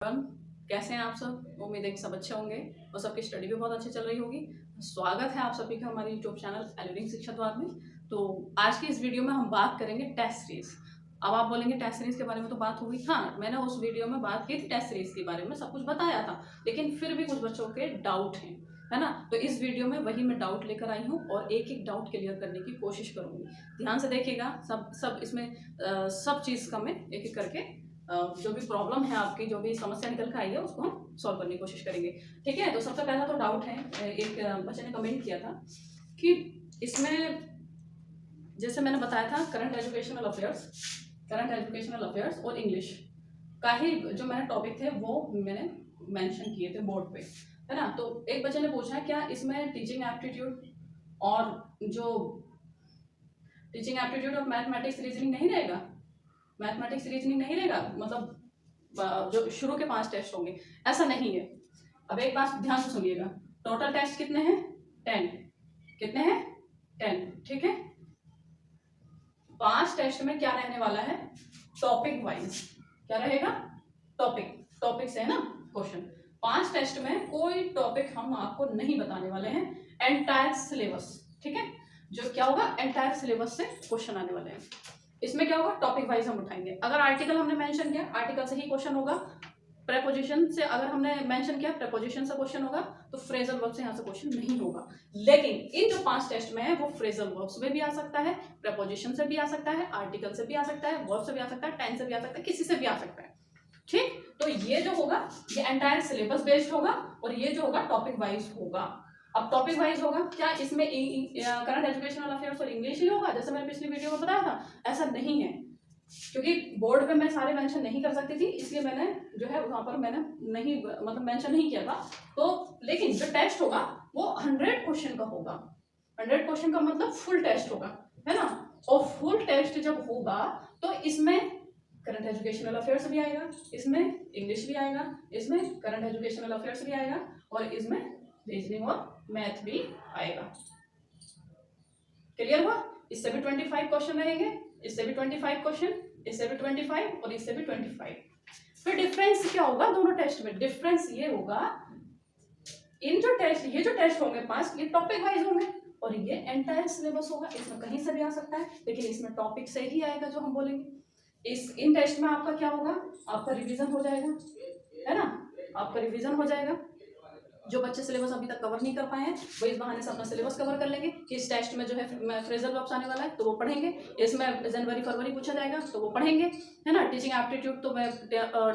Everyone, कैसे हैं आप सब। उम्मीद है कि सब अच्छे होंगे और सबकी स्टडी भी बहुत अच्छी चल रही होगी। स्वागत है आप सभी का हमारे यूट्यूब चैनल एलईडी शिक्षा द्वार में। तो आज की इस वीडियो में हम बात करेंगे टेस्ट सीरीज। अब आप बोलेंगे टेस्ट सीरीज के बारे में तो बात हुई। हाँ, मैंने उस वीडियो में बात की थी टेस्ट सीरीज के बारे में, सब कुछ बताया था, लेकिन फिर भी कुछ बच्चों के डाउट हैं, है ना। तो इस वीडियो में वही मैं डाउट लेकर आई हूँ और एक एक डाउट क्लियर करने की कोशिश करूंगी। ध्यान से देखिएगा, सब इसमें सब चीज़ का मैं एक एक करके जो भी प्रॉब्लम है आपकी, जो भी समस्या निकल कर आई है, उसको हम सॉल्व करने की कोशिश करेंगे। ठीक है, तो सबसे पहला तो डाउट है, एक बच्चे ने कमेंट किया था कि इसमें जैसे मैंने बताया था करंट एजुकेशनल अफेयर्स और इंग्लिश का ही जो मैंने टॉपिक थे वो मैंने मेंशन किए थे बोर्ड पे, है ना। तो एक बच्चे ने पूछा क्या इसमें टीचिंग एप्टीट्यूड और मैथमेटिक्स रीजनिंग नहीं रहेगा, मैथमेटिक्स रीजनिंग नहीं रहेगा, मतलब जो शुरू के 5 टेस्ट होंगे। ऐसा नहीं है। अब एक बात ध्यान से सुनिएगा, टोटल टेस्ट कितने हैं? 10। कितने हैं? 10। ठीक है, 5 टेस्ट में क्या रहने वाला है? Topic wise. क्या रहेगा? टॉपिक से है ना क्वेश्चन। 5 टेस्ट में कोई टॉपिक हम आपको नहीं बताने वाले हैं, एंटायर सिलेबस। ठीक है, जो क्या होगा, एंटायर सिलेबस से क्वेश्चन आने वाले हैं। इसमें क्या होगा, टॉपिक वाइज हम उठाएंगे। अगर आर्टिकल हमने मेंशन किया, आर्टिकल से ही क्वेश्चन होगा। प्रेपोजिशन से अगर हमने मेंशन किया, प्रेपोजिशन से क्वेश्चन होगा। तो फ्रेजल वर्ब से यहाँ से क्वेश्चन नहीं होगा। लेकिन इन जो 5 टेस्ट में है वो फ्रेजल वर्ब्स में भी आ सकता है, प्रेपोजिशन से भी आ सकता है, आर्टिकल से भी आ सकता है, वर्ब से भी आ सकता है, टेंस से भी आ सकता है, किसी से भी आ सकता है। ठीक, तो ये जो होगा ये एंटायर सिलेबस बेस्ड होगा और ये जो होगा टॉपिक वाइज होगा। अब टॉपिक वाइज होगा, क्या इसमें करंट एजुकेशनल अफेयर्स और इंग्लिश ही होगा जैसे मैंने पिछली वीडियो में बताया था? ऐसा नहीं है, क्योंकि बोर्ड पे मैं सारे मेंशन नहीं कर सकती थी, इसलिए मैंने जो है वहां पर मैंने नहीं मतलब मेंशन नहीं किया था। तो लेकिन जो टेस्ट होगा वो 100 क्वेश्चन का होगा। 100 क्वेश्चन का मतलब फुल टेस्ट होगा, है ना। और फुल टेस्ट जब होगा तो इसमें करंट एजुकेशनल अफेयर्स भी आएगा, इसमें इंग्लिश भी आएगा, इसमें करंट एजुकेशनल अफेयर्स भी आएगा और इसमें रीजनिंग और मैथ भी आएगा। क्लियर हुआ? इससे भी 25 क्वेश्चन रहेंगे, इससे भी 25 क्वेश्चन, इससे भी 25 और इससे भी 25। फिर डिफरेंस क्या होगा दोनों टेस्ट में? डिफरेंस ये होगा, इन जो टेस्ट, ये जो टेस्ट होंगे 5, ये टॉपिक वाइज होंगे और ये एंटायर सिलेबस होगा। इसमें कहीं से भी आ सकता है, लेकिन इसमें टॉपिक से ही आएगा जो हम बोलेंगे। इन टेस्ट में आपका क्या होगा, आपका रिवीजन हो जाएगा, है ना। आपका रिवीजन हो जाएगा। जो बच्चे सिलेबस अभी तक कवर नहीं कर पाए हैं वो इस बहाने से अपना सिलेबस कवर कर लेंगे कि इस टेस्ट में जो है फ्रेजल वर्ब्स आने वाला है तो वो पढ़ेंगे, इसमें जनवरी फरवरी पूछा जाएगा तो वो पढ़ेंगे, है ना। टीचिंग एप्टीट्यूड तो मैं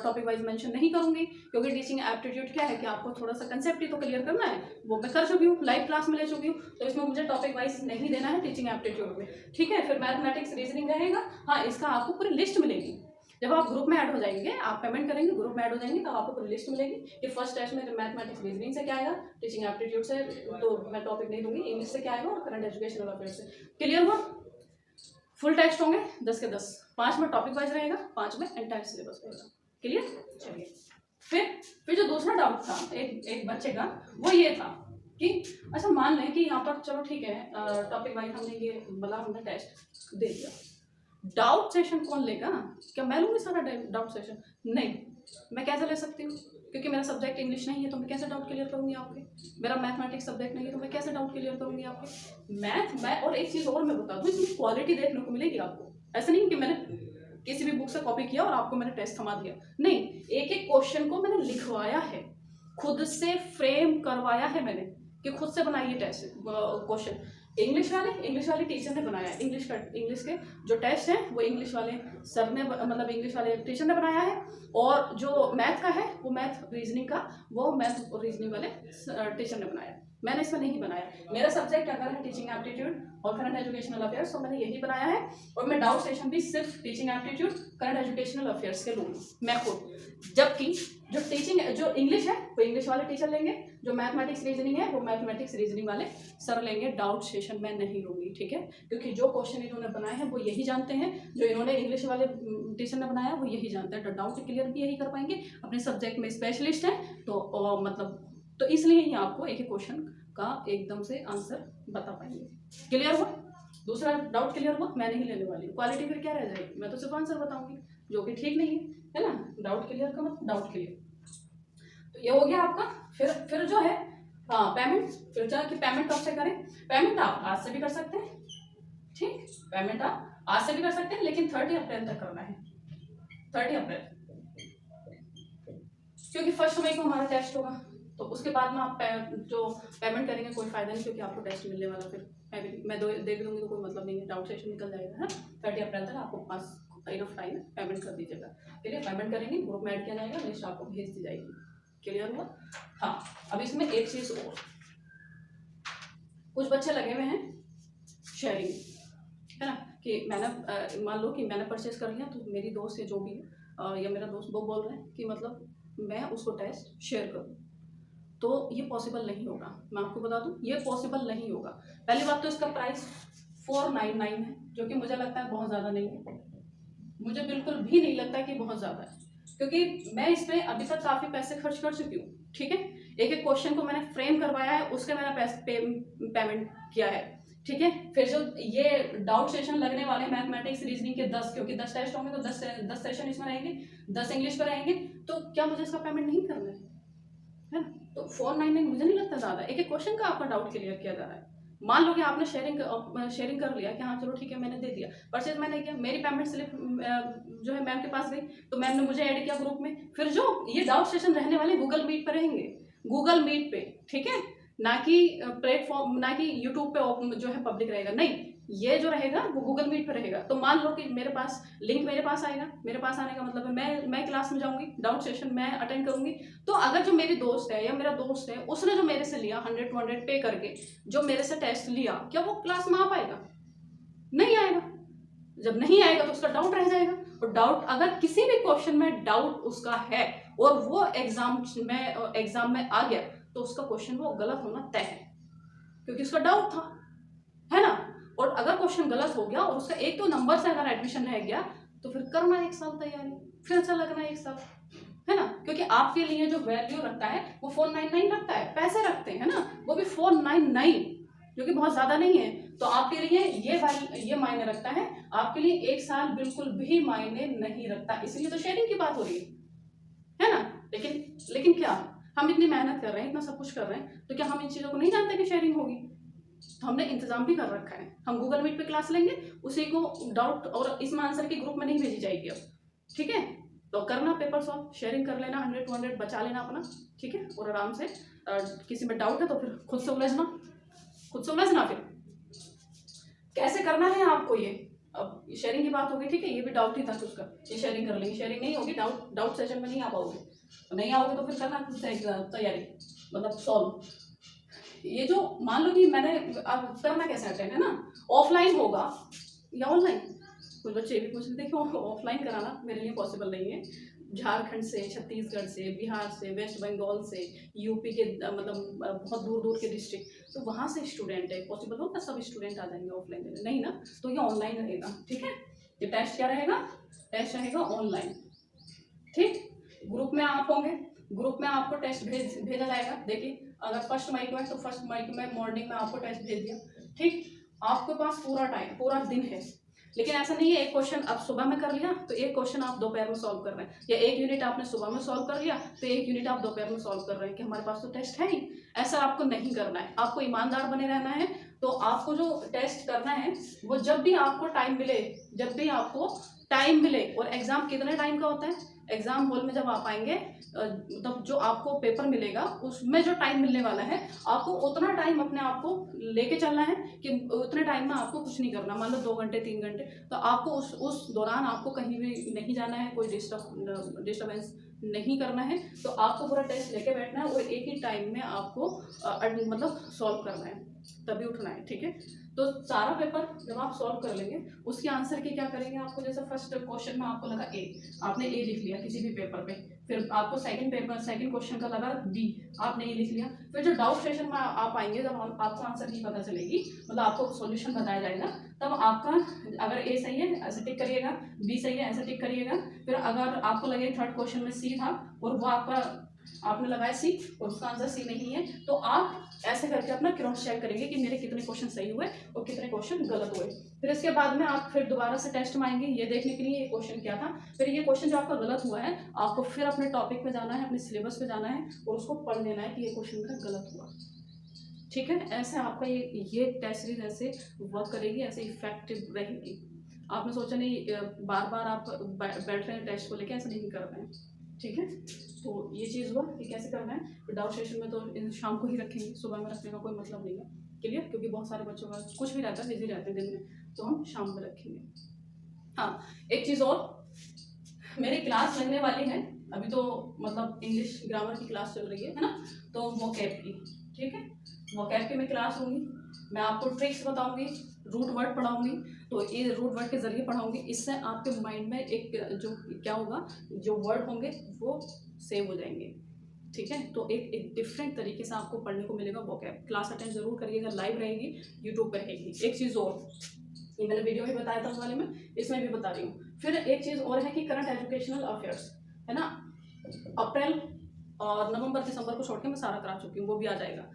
टॉपिक वाइज मेंशन नहीं करूंगी, क्योंकि टीचिंग एप्टीट्यूड क्या है कि आपको थोड़ा सा कंसेप्ट ही तो क्लियर करना है, वो मैं कर चुकी हूँ, लाइव क्लास में ले चुकी हूँ, तो इसमें मुझे टॉपिक वाइज नहीं देना है टीचिंग एप्टीट्यूड में। ठीक है, फिर मैथमेटिक्स रीजनिंग रहेगा। हाँ, इसका आपको पूरी लिस्ट मिलेगी जब आप ग्रुप में ऐड हो जाएंगे, आप पेमेंट करेंगे, ग्रुप में ऐड हो जाएंगे, तो आपको पूरी लिस्ट मिलेगी कि फर्स्ट टेस्ट में मैथमेटिक्स रीजनिंग से क्या आएगा, टीचिंग एप्टीट्यूड से तो मैं टॉपिक नहीं दूंगी, इंग्लिश से क्या आएगा और करंट एजुकेशनल अफेयर से। क्लियर हुआ? फुल टेस्ट होंगे 10 के 10, 5 में टॉपिक वाइज रहेगा, 5 में एंटायर सिलेबस रहेगा। क्लियर? चलिए, फिर जो दूसरा डाउट था एक बच्चे का, वो ये था कि अच्छा मान लें कि यहाँ पर चलो ठीक है, टॉपिक वाइज हमने ये मतलब हमने टेस्ट दे दिया, डाउट सेशन कौन लेगा? क्या मैं लूंगी सारा डाउट सेशन? नहीं, मैं कैसे ले सकती हूँ, क्योंकि मेरा सब्जेक्ट इंग्लिश नहीं है, तो मैं कैसे डाउट क्लियर करूंगी आपके? मेरा मैथमेटिक्स सब्जेक्ट नहीं है, तो मैं कैसे डाउट क्लियर करूंगी आपके? मैं और एक चीज़ और मैं बता दूँ, इसमें क्वालिटी देखने को मिलेगी आपको। ऐसा नहीं कि मैंने किसी भी बुक से कॉपी किया और आपको मैंने टेस्ट थमा दिया, नहीं, एक एक क्वेश्चन को मैंने लिखवाया है, खुद से फ्रेम करवाया है मैंने कि खुद से बनाइए टेस्ट क्वेश्चन। इंग्लिश वाले टीचर ने बनाया है, इंग्लिश के जो टेस्ट हैं वो इंग्लिश वाले सर ने मतलब इंग्लिश वाले टीचर ने बनाया है, और जो मैथ का है वो मैथ रीजनिंग का वो मैथ रीजनिंग वाले टीचर ने बनाया है। मैंने इसमें नहीं बनाया। मेरा सब्जेक्ट अगर है टीचिंग एप्टीट्यूड और करंट एजुकेशनल अफेयर्स, तो मैंने यही बनाया है, और मैं डाउट सेशन भी सिर्फ teaching aptitude current educational affairs के लूँगी मैं खुद। जबकि जो इंग्लिश है वो इंग्लिश वाले टीचर लेंगे, जो मैथमेटिक्स रीजनिंग है वो मैथमेटिक्स रीजनिंग वाले सर लेंगे। डाउट सेशन मैं नहीं लूँगी, ठीक है, क्योंकि जो क्वेश्चन इन्होंने बनाए हैं वो यही जानते हैं, जो इन्होंने इंग्लिश वाले टीचर ने बनाया वो यही जानते हैं, तो डाउट क्लियर भी यही कर पाएंगे, अपने सब्जेक्ट में स्पेशलिस्ट हैं, तो मतलब तो इसलिए ही आपको एक एक क्वेश्चन का एकदम से आंसर बता पाएंगे। क्लियर हुआ? दूसरा डाउट क्लियर हुआ? मैं नहीं लेने वाली। क्वालिटी फिर क्या रह जाएगी? मैं तो सिर्फ आंसर बताऊंगी, जो कि ठीक नहीं है ना। डाउट क्लियर का मतलब डाउट क्लियर। तो ये हो गया आपका। फिर जो है हाँ पेमेंट, फिर जो है कि पेमेंट कब से करें। पेमेंट आप आज से भी कर सकते हैं, ठीक, पेमेंट आप आज से भी कर सकते हैं, लेकिन 30 अप्रैल तक करना है, 30 अप्रैल, क्योंकि 1 मई को हमारा टेस्ट होगा। तो उसके बाद में आप जो पेमेंट करेंगे कोई फायदा नहीं, क्योंकि आपको टेस्ट मिलने वाला फिर मैं दे भी दूंगी तो कोई मतलब नहीं है, डाउट सेशन निकल जाएगा है। 30 अप्रैल तक आपको पास इनफ टाइम है, पेमेंट कर दीजिएगा। क्लियर, पेमेंट करेंगे, ग्रुप में ऐड किया जाएगा, लिस्ट आपको भेज दी जाएगी। क्लियर हुआ। हाँ, अब इसमें एक चीज़ और, कुछ बच्चे लगे हुए हैं शेयरिंग, है ना, कि मैंने मान लो कि मैंने परचेज कर लिया, तो मेरी दोस्त या जो भी है या मेरा दोस्त वो बोल रहे हैं कि मतलब मैं उसको टेस्ट शेयर करूँ, तो ये पॉसिबल नहीं होगा। मैं आपको बता दूं, ये पॉसिबल नहीं होगा। पहली बात तो इसका प्राइस 499 है, जो कि मुझे लगता है बहुत ज़्यादा नहीं है, मुझे बिल्कुल भी नहीं लगता कि बहुत ज़्यादा है, क्योंकि मैं इसमें अभी तक काफ़ी पैसे खर्च कर चुकी हूँ। ठीक है, एक एक क्वेश्चन को मैंने फ्रेम करवाया है, उसके मैंने पेमेंट किया है। ठीक है, फिर जो ये डाउट सेशन लगने वाले मैथमेटिक्स रीजनिंग के 10, क्योंकि 10 टेस्ट होंगे तो 10 सेशन इसमें रहेंगे, 10 इंग्लिश पर रहेंगे, तो क्या मुझे इसका पेमेंट नहीं करना है ना। तो 499 मुझे नहीं लगता ज़्यादा, एक एक क्वेश्चन का आपका डाउट क्लियर किया जा रहा है। मान लो कि आपने शेयरिंग कर लिया कि हाँ चलो ठीक है मैंने दे दिया, परचेज मैंने किया, मेरी पेमेंट स्लिप जो है मैम के पास गई, तो मैम ने मुझे ऐड किया ग्रुप में। फिर जो ये डाउट सेशन रहने वाले गूगल मीट पर रहेंगे, गूगल मीट पे, ठीक है, ना कि प्लेटफॉर्म, ना कि यूट्यूब पे जो है पब्लिक रहेगा, नहीं, ये जो रहेगा वो गूगल मीट पर रहेगा। तो मान लो कि मेरे पास लिंक मेरे पास आएगा, मेरे पास आने का मतलब है मैं क्लास में जाऊंगी, डाउट सेशन मैं अटेंड करूंगी, तो अगर जो मेरी दोस्त है या मेरा दोस्त है उसने जो मेरे से लिया 100 to 100 पे करके जो मेरे से टेस्ट लिया, क्या वो क्लास में आ पाएगा? नहीं आएगा। जब नहीं आएगा तो उसका डाउट रह जाएगा, और डाउट अगर किसी भी क्वेश्चन में डाउट उसका है और वो एग्जाम में आ गया, तो उसका क्वेश्चन वो गलत होना तय है, क्योंकि उसका डाउट था, है ना। और अगर क्वेश्चन गलत हो गया और उसका एक तो नंबर से अगर एडमिशन रह गया, तो फिर करना 1 साल तैयारी, फिर से लगना 1 साल, है ना, क्योंकि आपके लिए जो वैल्यू रखता है वो 499 रखता है, पैसे रखते हैं ना, वो भी 499, जो कि बहुत ज्यादा नहीं है। तो आपके लिए ये मायने रखता है, आपके लिए 1 साल बिल्कुल भी मायने नहीं रखता, इसलिए तो शेयरिंग की बात हो रही है ना। लेकिन क्या हम इतनी मेहनत कर रहे हैं, इतना सब कुछ कर रहे हैं, तो क्या हम इन चीजों को नहीं जानते कि शेयरिंग होगी? तो हमने इंतजाम भी कर रखा है, हम गूगल मीट पे क्लास लेंगे, उसी को डाउट और इसमें आंसर की ग्रुप में नहीं भेजी जाएगी अब, ठीक है। तो करना पेपर सॉल्व, शेयरिंग कर लेना, 100 to 100 बचा लेना अपना, ठीक है, और आराम से किसी में डाउट है तो फिर खुद से उलझना फिर कैसे करना है आपको। ये अब शेयरिंग की बात होगी, ठीक है, ये भी डाउट ही था उसका, ये शेयरिंग कर लेंगे, शेयरिंग नहीं होगी, डाउट सेशन में नहीं आ पाओगे, तो नहीं आओगे तो फिर करना खुद से तैयारी, मतलब सॉल्व। ये जो मान लो कि मैंने अब करना कैसे अटेंड, है ना, ऑफलाइन होगा या ऑनलाइन, कुछ बच्चे भी पूछ रहे थे कि ऑफलाइन कराना मेरे लिए पॉसिबल नहीं है, झारखंड से, छत्तीसगढ़ से, बिहार से, वेस्ट बंगाल से, यूपी के मतलब बहुत दूर दूर के डिस्ट्रिक्ट, तो वहाँ से स्टूडेंट है, पॉसिबल होगा सब स्टूडेंट आ जाएंगे ऑफलाइन देने, नहीं ना, तो ये ऑनलाइन रहेगा, ठीक है। ये टेस्ट क्या रहेगा, टेस्ट रहेगा ऑनलाइन, ठीक। ग्रुप में आप होंगे, ग्रुप में आपको टेस्ट भेजा जाएगा। देखिए अगर 1 मई को है तो 1 मई को मैं मॉर्निंग में आपको टेस्ट भेज दिया, ठीक, आपके पास पूरा टाइम, पूरा दिन है। लेकिन ऐसा नहीं है एक क्वेश्चन आप सुबह में कर लिया तो एक क्वेश्चन आप दोपहर में सॉल्व कर रहे हैं, या एक यूनिट आपने सुबह में सॉल्व कर लिया तो एक यूनिट आप दोपहर में सॉल्व कर रहे हैं कि हमारे पास तो टेस्ट है ही। ऐसा आपको नहीं करना है, आपको ईमानदार बने रहना है। तो आपको जो टेस्ट करना है वो जब भी आपको टाइम मिले, और एग्जाम कितने टाइम का होता है, एग्जाम हॉल में जब आप आएंगे तब जो आपको पेपर मिलेगा उसमें जो टाइम मिलने वाला है, आपको उतना टाइम अपने आप को लेके चलना है कि उतने टाइम में आपको कुछ नहीं करना। मान लो 2 घंटे 3 घंटे, तो आपको उस दौरान आपको कहीं भी नहीं जाना है, कोई डिस्टर्बेंस नहीं करना है। तो आपको पूरा टेस्ट लेके बैठना है और एक ही टाइम में आपको मतलब सॉल्व करना है, तभी उठना है, ठीक है। तो सारा पेपर जब आप सॉल्व कर लेंगे उसके आंसर की क्या करेंगे, आपको जैसे फर्स्ट क्वेश्चन में आपको लगा ए, आपने ए लिख लिया किसी भी पेपर पे, फिर आपको सेकंड क्वेश्चन का लगा बी, आपने ए लिख लिया। फिर जो डाउट सेशन में आप आएंगे, जब आपको आंसर की पता चलेगी, मतलब आपको सॉल्यूशन बताया जाएगा, तब आपका अगर ए सही है ऐसे टिक करिएगा, बी सही है ऐसे टिक करिएगा। फिर अगर आपको लगे थर्ड क्वेश्चन में सी था और वो आपका आपने लगाया सी और उसका आंसर सी नहीं है, तो आप ऐसे करके अपना क्रॉस चेक करेंगे कि मेरे कितने क्वेश्चन सही हुए और कितने क्वेश्चन गलत हुए। फिर इसके बाद में आप फिर दोबारा से टेस्ट में आएंगे ये देखने के लिए ये क्वेश्चन क्या था। फिर ये क्वेश्चन जो आपका गलत हुआ है, आपको फिर अपने टॉपिक पे जाना है, अपने सिलेबस पे जाना है और उसको पढ़ लेना है कि ये क्वेश्चन मेरा गलत हुआ। ठीक है, ऐसे आपका ये टेस्ट सीरीज ऐसे वर्क करेगी, ऐसे इफेक्टिव रहेगी। आपने सोचा नहीं बार बार आप बैठ रहे हैं टेस्ट को लेके, ऐसा नहीं कर रहे हैं। ठीक है, तो ये चीज़ हुआ कि कैसे करना है। विदाउट सेशन में तो शाम को ही रखेंगे, सुबह में रखने का कोई मतलब नहीं है। क्लियर, क्योंकि बहुत सारे बच्चों का कुछ भी रहता है, बिजी रहते हैं दिन में, तो हम शाम में रखेंगे। हाँ, एक चीज़ और, मेरी क्लास लगने वाली है अभी, तो मतलब इंग्लिश ग्रामर की क्लास चल रही है ना, तो वोकैब की। ठीक है, वोकैब की मैं क्लास होंगी, मैं आपको ट्रिक्स बताऊंगी, रूट वर्ड पढ़ाऊंगी, तो ये रूट वर्ड के जरिए पढ़ाऊंगी। इससे आपके माइंड में एक जो क्या होगा, जो वर्ड होंगे वो सेव हो जाएंगे। ठीक है, तो एक डिफरेंट तरीके से आपको पढ़ने को मिलेगा वोकैब। क्लास अटेंड जरूर करिएगा, लाइव रहेगी, यूट्यूब पर रहेगी। एक चीज़ और, ये मैंने वीडियो में बताया था उस वाले में, इसमें भी बता रही हूँ। फिर एक चीज़ और है कि करंट एजुकेशनल अफेयर्स है ना, अप्रैल और नवंबर दिसंबर को छोड़ के मैं सारा करा चुकी हूँ, वो भी आ जाएगा।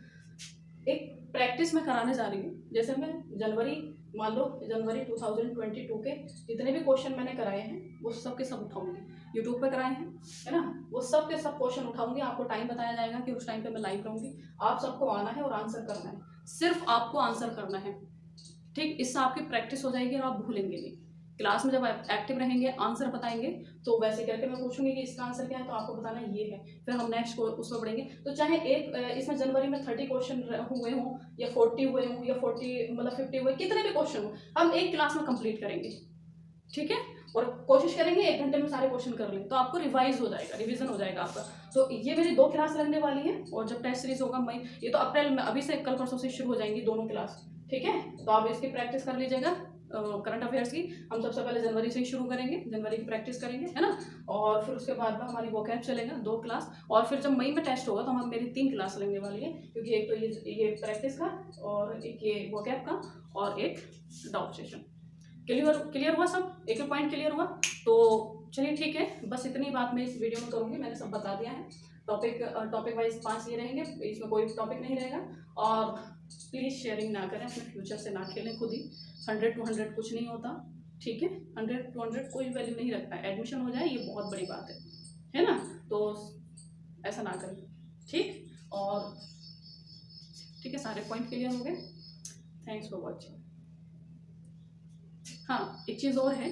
एक प्रैक्टिस में कराने जा रही हूँ, जैसे मैं जनवरी, मान लो जनवरी 2022 के जितने भी क्वेश्चन मैंने कराए हैं वो सब के सब उठाऊंगी, यूट्यूब पे कराए हैं है ना, वो सब के सब क्वेश्चन उठाऊंगी। आपको टाइम बताया जाएगा कि उस टाइम पे मैं लाइव रहूंगी, आप सबको आना है और आंसर करना है, सिर्फ आपको आंसर करना है। ठीक, इससे आपकी प्रैक्टिस हो जाएगी और आप भूलेंगे नहीं। क्लास में जब आप एक्टिव रहेंगे, आंसर बताएंगे, तो वैसे करके मैं पूछूंगी कि इसका आंसर क्या है, तो आपको बताना ये है, फिर हम नेक्स्ट को उसमें बढ़ेंगे। तो चाहे एक इसमें जनवरी में 30 क्वेश्चन हुए हों या 40 हुए हों या 40 मतलब 50 हुए, कितने भी क्वेश्चन हो, हम एक क्लास में कंप्लीट करेंगे। ठीक है, और कोशिश करेंगे 1 घंटे में सारे क्वेश्चन कर लें, तो आपको रिवाइज हो जाएगा, रिवीजन हो जाएगा आपका। तो ये मेरी 2 क्लास लगने वाली है, और जब टेस्ट सीरीज होगा मई, ये तो अप्रैल में, अभी से कल परसों से शुरू हो जाएंगी दोनों क्लास। ठीक है, तो आप इसकी प्रैक्टिस कर लीजिएगा करंट अफेयर्स की। हम सबसे पहले जनवरी से ही शुरू करेंगे, जनवरी की प्रैक्टिस करेंगे है ना, और फिर उसके बाद में हमारी वोकैब चलेगा 2 क्लास, और फिर जब मई में टेस्ट होगा तो हम मेरी 3 क्लास लगने वाली है, क्योंकि एक तो ये प्रैक्टिस का, और एक ये वोकैब का, और एक डाउट सेशन। क्लियर हुआ सब, एक पॉइंट क्लियर हुआ। तो चलिए ठीक है, बस इतनी बात मैं इस वीडियो में करूँगी, मैंने सब बता दिया है। टॉपिक वाइज 5 ये रहेंगे, इसमें कोई टॉपिक नहीं रहेगा। और प्लीज़ शेयरिंग ना करें, अपने फ्यूचर से ना खेलें खुद ही। 100 to 100 कुछ नहीं होता, ठीक है, 100 to 100 कोई वैल्यू नहीं रखता है। एडमिशन हो जाए ये बहुत बड़ी बात है ना, तो ऐसा ना करें। ठीक, और ठीक है, सारे पॉइंट क्लियर हो गए। Thanks for watching. हाँ, एक चीज़ और है,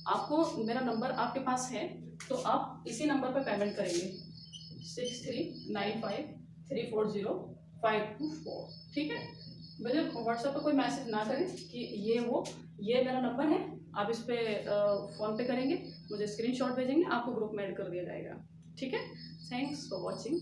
आपको मेरा नंबर आपके पास है, तो आप इसी नंबर पर पेमेंट करेंगे, 6395340524। ठीक है, मुझे व्हाट्सएप पर कोई मैसेज ना करें कि ये मेरा नंबर है, आप इस पर फ़ोन पे करेंगे, मुझे स्क्रीनशॉट भेजेंगे, आपको ग्रुप में ऐड कर दिया जाएगा। ठीक है, थैंक्स फॉर वॉचिंग।